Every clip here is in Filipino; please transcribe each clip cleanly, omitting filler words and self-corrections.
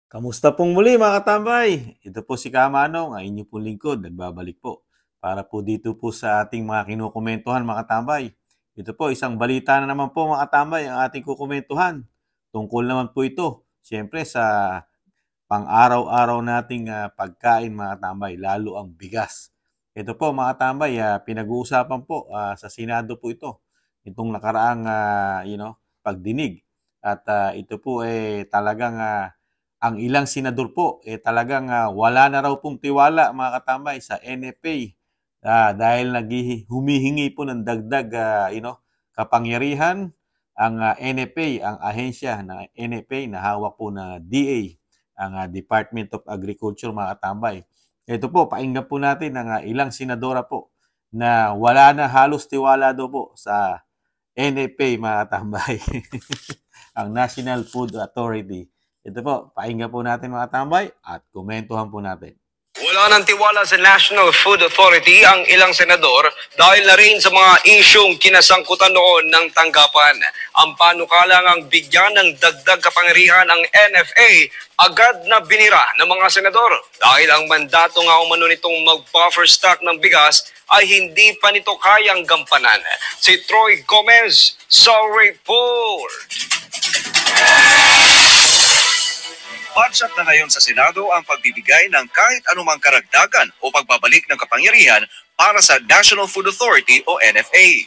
Kamusta pong muli mga katambay? Ito po si Kamanong, ang inyong pong lingkod, nagbabalik po. Para po dito po sa ating mga kinukomentuhan mga katambay. Ito po, isang balita na naman po mga katambay ang ating kukomentuhan. Tungkol naman po ito, siyempre sa pang-araw-araw nating pagkain mga katambay, lalo ang bigas. Ito po mga katambay, pinag-uusapan po sa Senado po ito. Itong nakaraang pagdinig. At ito po talagang ang ilang senador po talagang wala na raw pong tiwala mga katambay sa NFA dahil humihingi po ng dagdag kapangyarihan ang NFA, ang ahensya ng NFA na hawak po na DA, ang Department of Agriculture mga katambay. Ito po, painggan po natin ang ilang senadora po na wala na halos tiwala daw po sa NFA mga katambay. Ang National Food Authority. Ito po, pakinggan po natin mga tambay at komentuhan po natin. Wala nang tiwala sa National Food Authority ang ilang senador dahil na rin sa mga isyong kinasangkutan noon ng tanggapan. Ang panukalang ang bigyan ng dagdag kapangyarihan ang NFA agad na binira ng mga senador dahil ang mandato nga umano nitong mag-buffer stock ng bigas ay hindi pa nito kayang gampanan. Si Troy Gomez sa report. Bansat na ngayon sa Senado ang pagbibigay ng kahit anumang karagdagan o pagbabalik ng kapangyarihan para sa National Food Authority o NFA.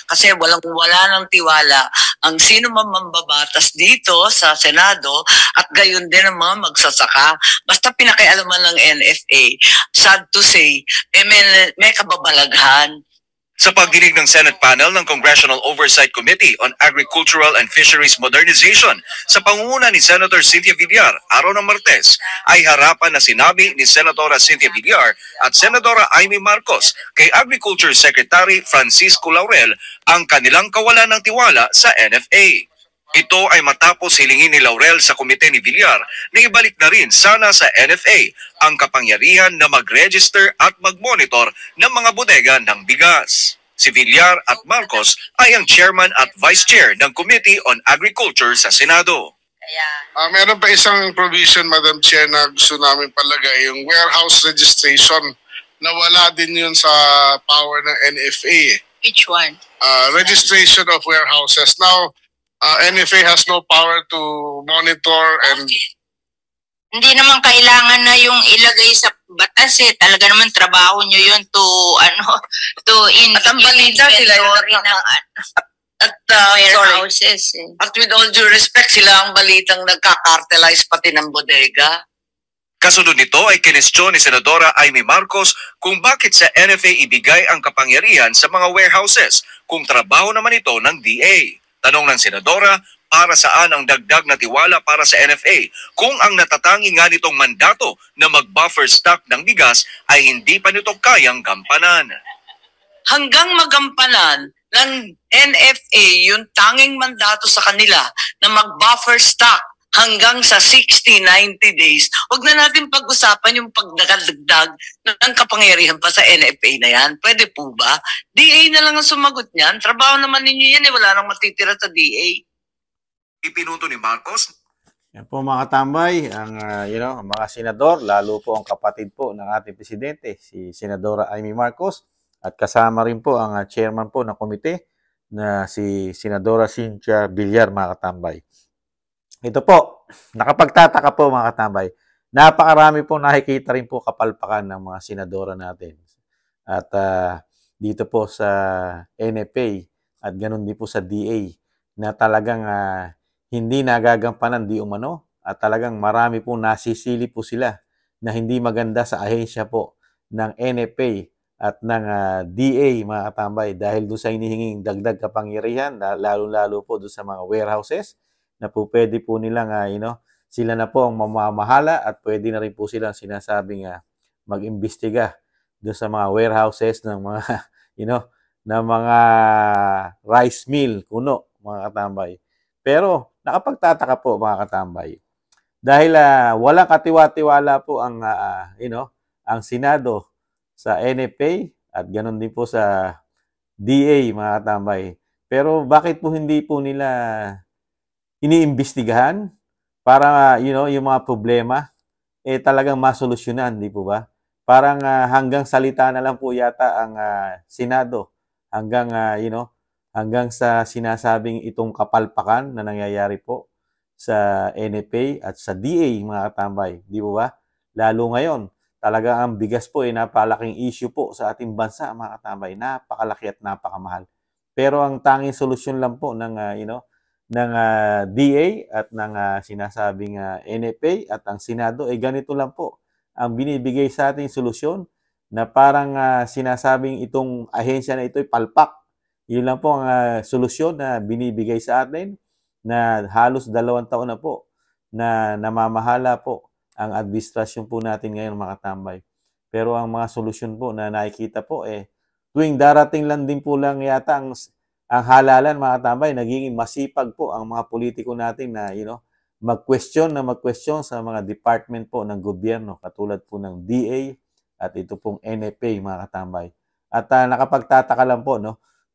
Kasi wala ng tiwala ang sino man mambabatas dito sa Senado at gayon din ang mga magsasaka. Basta pinakialaman ng NFA, sad to say, may kababalaghan. Sa pagdinig ng Senate panel ng Congressional Oversight Committee on Agricultural and Fisheries Modernization sa pangunguna ni Senator Cynthia Villar araw ng Martes, ay harapan na sinabi ni Senatora Cynthia Villar at Senadora Amy Marcos kay Agriculture Secretary Francisco Laurel ang kanilang kawalan ng tiwala sa NFA. Ito ay matapos hilingin ni Laurel sa komite ni Villar na ibalik na rin sana sa NFA ang kapangyarihan na mag-register at mag-monitor ng mga bodega ng bigas. Si Villar at Marcos ay ang chairman at vice chair ng Committee on Agriculture sa Senado. Meron pa isang provision, Madam Chair, na gusto namin palagay, yung warehouse registration, na wala din yun sa power ng NFA. Which one? Registration of warehouses. Now, NFA has no power to monitor and... Hindi naman kailangan na yung ilagay sa batas eh. Talaga naman trabaho nyo yun to At ang balita sila yung warehouses. At with all due respect, sila ang balitang nagka-cartelize pati ng bodega. Kasunod nito ay kinestyon ni Senadora Amy Marcos kung bakit sa NFA ibigay ang kapangyarihan sa mga warehouses kung trabaho naman ito ng DA. Tanong ng Senadora, para saan ang dagdag na tiwala para sa NFA kung ang natatangi nga nitong mandato na mag-buffer stock ng bigas ay hindi pa nito kayang gampanan. Hanggang magampanan ng NFA yung tanging mandato sa kanila na mag-buffer stock hanggang sa 60-90 days, huwag na natin pag-usapan yung pagdagdag ng kapangyarihan pa sa NFA na yan. Pwede po ba? DA na lang ang sumagot niyan. Trabaho naman ninyo yan wala nang matitira sa DA. Ipinunto ni Marcos. Yan po mga tambay, ang mga senador, lalo po ang kapatid po ng ating presidente, si Senadora Amy Marcos, at kasama rin po ang chairman po ng komite na si Senadora Cynthia Villar mga katambay. Ito po, nakapagtataka po mga katambay, napakarami po nakikita rin po kapalpakan ng mga senadora natin. At dito po sa NFA at ganun din po sa DA na talagang hindi nagagampanan di umano at talagang marami po nasisili po sila na hindi maganda sa ahensya po ng NFA at ng DA mga katambay dahil doon sa hinihinging dagdag kapangyarihan lalo-lalo po doon sa mga warehouses na po pwede po nilang sila na po ang mamamahala at pwede na rin po silang sinasabing mag-imbestiga doon sa mga warehouses ng mga ng mga rice mill kuno mga katambay. Pero nakapagtataka po mga katambay dahil walang katiwa-tiwala po ang ang Senado sa NFA at ganoon din po sa DA mga katambay. Pero bakit po hindi po nila iniimbestigahan para yung mga problema talagang masolusyonan, di po ba? Parang hanggang salita na lang po yata ang Senado hanggang hanggang sa sinasabing itong kapalpakan na nangyayari po sa NFA at sa DA, mga katambay, di po ba? Lalo ngayon, talaga ang bigas po napakalaking issue po sa ating bansa, mga katambay. Napakalaki at napakamahal. Pero ang tanging solusyon lang po ng ng DA at ng sinasabing NFA at ang Senado ganito lang po ang binibigay sa ating solusyon na parang sinasabing itong ahensya na ito ay palpak. Yun lang po ang solusyon na binibigay sa atin na halos 2 taon na po na namamahala po ang administrasyon po natin ngayon, mga katambay. Pero ang mga solusyon po na nakikita po tuwing darating lang din po lang yata ang halalan, mga katambay, nagiging masipag po ang mga politiko natin na mag-question sa mga department po ng gobyerno katulad po ng DA at ito pong NFA, mga katambay. At nakapagtataka lang po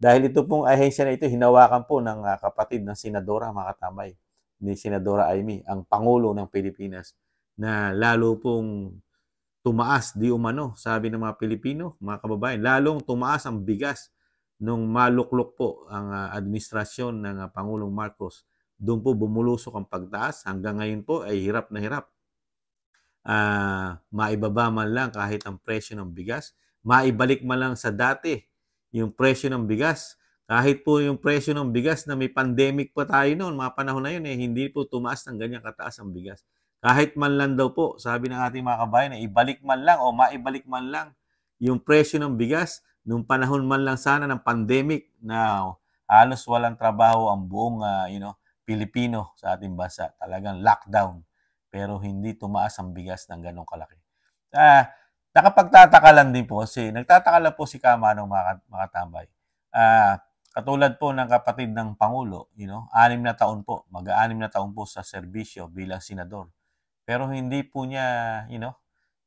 dahil ito pong ahensya na ito hinawakan po ng kapatid ng senadora, mga katambay, ni Senadora Amy, ang Pangulo ng Pilipinas, na lalo pong tumaas di umano, sabi ng mga Pilipino, mga kababayan, lalong tumaas ang bigas nung maluklok po ang administrasyon ng Pangulong Marcos. Doon po bumulusok ang pagtaas. Hanggang ngayon po ay hirap na hirap. Maibaba man lang kahit ang presyo ng bigas. Maibalik man lang sa dati yung presyo ng bigas. Kahit po yung presyo ng bigas na may pandemic pa tayo noon, mga panahon na yun, hindi po tumaas ng ganyan kataas ang bigas. Kahit man lang daw po, sabi ng ating mga kabayan, ibalik man lang o maibalik man lang yung presyo ng bigas nung panahon man lang sana ng pandemic na halos walang trabaho ang buong Pilipino sa ating bansa. Talagang lockdown. Pero hindi tumaas ang bigas ng ganong kalaki. Nakapagtataka lang din po nagtataka lang po si Kamanong, mga tambay. Katulad po ng kapatid ng Pangulo, 6 na taon po, mag-6 na taon po sa serbisyo bilang senador. Pero hindi po niya,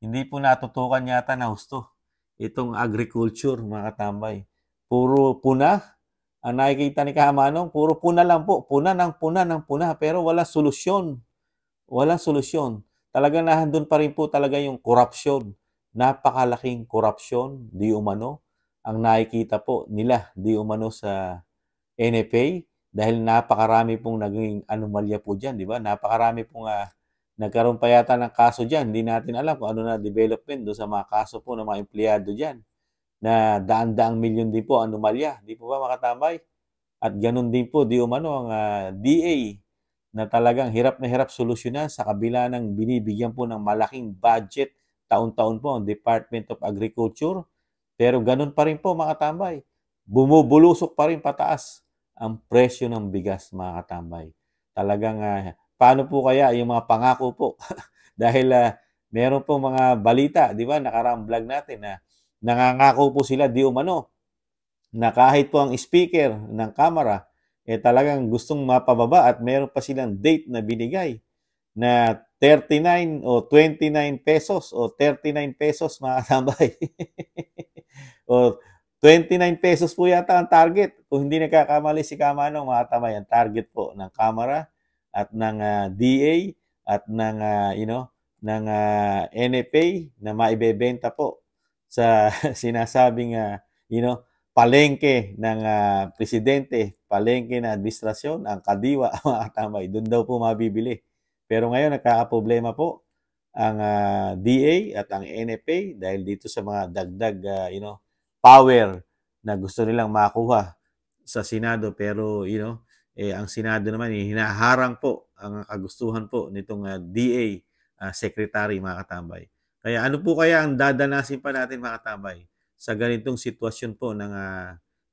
hindi po natutukan yata na husto itong agriculture, mga katambay. Puro puna. Ang nakikita ni Kamanong, puro puna lang po. Puna ng puna, pero walang solusyon. Walang solusyon. Talagang nahandun pa rin po talaga yung korupsyon. Napakalaking korupsyon, di umano, ang nakikita po nila, di umano sa NFA, dahil napakarami pong naging anomalya po dyan, di ba? Napakarami pong nagkaroon pa yata ng kaso dyan. Hindi natin alam kung ano na development doon sa mga kaso po ng mga empleyado dyan. Na daan-daang milyon din po anomalya. Di po ba, mga katambay? At ganun din po, di umano, ang DA na talagang hirap na hirap solusyonan sa kabila ng binibigyan po ng malaking budget taon-taon po ang Department of Agriculture. Pero ganun pa rin po, mga katambay. Bumubulusok pa rin pataas ang presyo ng bigas, mga katambay. Talagang paano po kaya yung mga pangako po? Dahil meron po mga balita, di ba, nakaraang vlog natin na nangangako po sila di umano na kahit po ang speaker ng Kamara talagang gustong mapababa at meron pa silang date na binigay na 39 o 29 pesos o 39 pesos, mga katambay. O 29 pesos po yata ang target. Kung hindi nagkakamali si Kamanong, mga katambay, ang target po ng Kamara at ng DA at ng ng NFA na maibebenta po sa sinasabing palengke ng presidente, palengke ng administrasyon, ang kadiwa, mga katambay. Doon daw po mabibili. Pero ngayon nagkakaproblema po ang DA at ang NFA dahil dito sa mga dagdag power na gusto nilang makuha sa Senado. Pero ang Senado naman hinaharang po ang kagustuhan po nitong DA secretary, mga katambay. Kaya ano po kaya ang dadanasin pa natin, mga katambay, sa ganitong sitwasyon po ng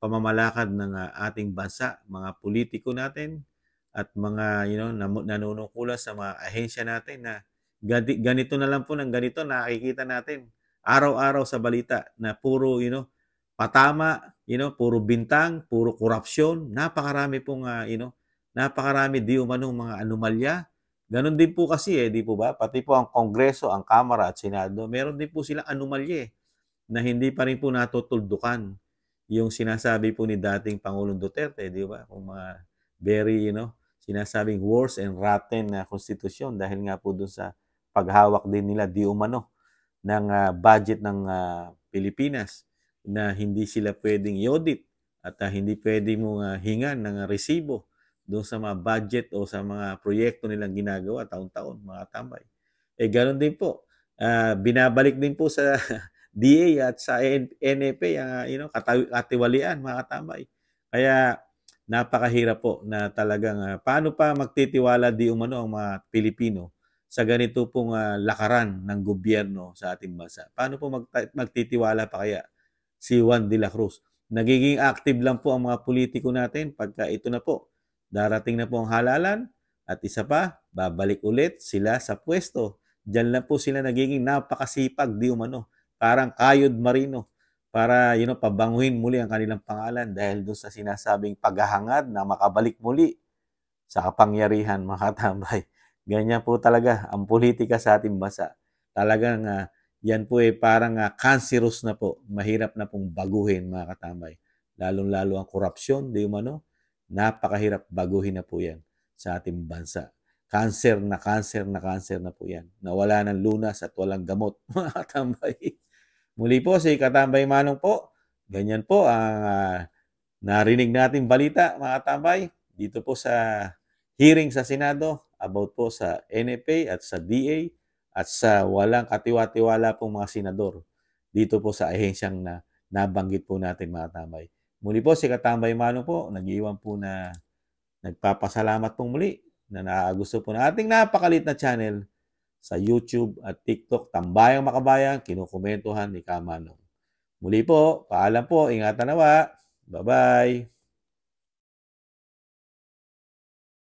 pamamalakad ng ating bansa, mga politiko natin at mga nanunungkulan sa mga ahensya natin na ganito na lang po ng ganito nakikita natin araw-araw sa balita na puro patama, puro bintang, puro korupsyon, napakarami pong napakarami di umanong mga anomalya. Ganon din po kasi di po ba? Pati po ang Kongreso, ang Kamara at Senado, meron din po silang anomalya na hindi pa rin po natutuldukan yung sinasabi po ni dating Pangulong Duterte, di ba? Kung mga very, sinasabing worse and rotten na konstitusyon dahil nga po doon sa paghawak din nila di umano ng budget ng Pilipinas na hindi sila pwedeng i-audit at hindi pwede mong hingan ng resibo doon sa mga budget o sa mga proyekto nilang ginagawa taon-taon, mga tambay. Ganoon din po. Binabalik din po sa DA at sa NFA katiwalian, mga tambay. Kaya napakahirap po na talagang paano pa magtitiwala di umano ang mga Pilipino sa ganito pong lakaran ng gobyerno sa ating bansa. Paano po magtitiwala pa kaya si Juan de la Cruz? Nagiging active lang po ang mga politiko natin pagka ito na po. Darating na po ang halalan at isa pa, babalik ulit sila sa pwesto. Diyan lang po sila nagiging napakasipag di umano. Parang kayod marino para pabanguhin muli ang kanilang pangalan dahil doon sa sinasabing paghahangad na makabalik muli sa kapangyarihan, mga tambay. Ganyan po talaga ang politika sa ating bansa. Talagang yan po parang cancerous na po. Mahirap na pong baguhin, mga katambay. Lalong-lalo ang korupsyon, di umano. Napakahirap baguhin na po yan sa ating bansa. Cancer na po yan. Nawala ng lunas at walang gamot, mga katambay. Muli po si Katambay Manong po. Ganyan po ang narinig nating balita, mga katambay, dito po sa hearing sa Senado about po sa NFA at sa DA at sa walang katiwa-tiwala pong mga senador dito po sa ahensyang na nabanggit po natin, mga katambay. Muli po si Katambay Manong po, nag-iwan po na nagpapasalamat pong muli na naagusto po na ating napakalit na channel sa YouTube at TikTok, Tambayang Makabayan, kinukomentuhan ni Kamanong. Muli po, paalam po, ingatan nawa. Bye-bye.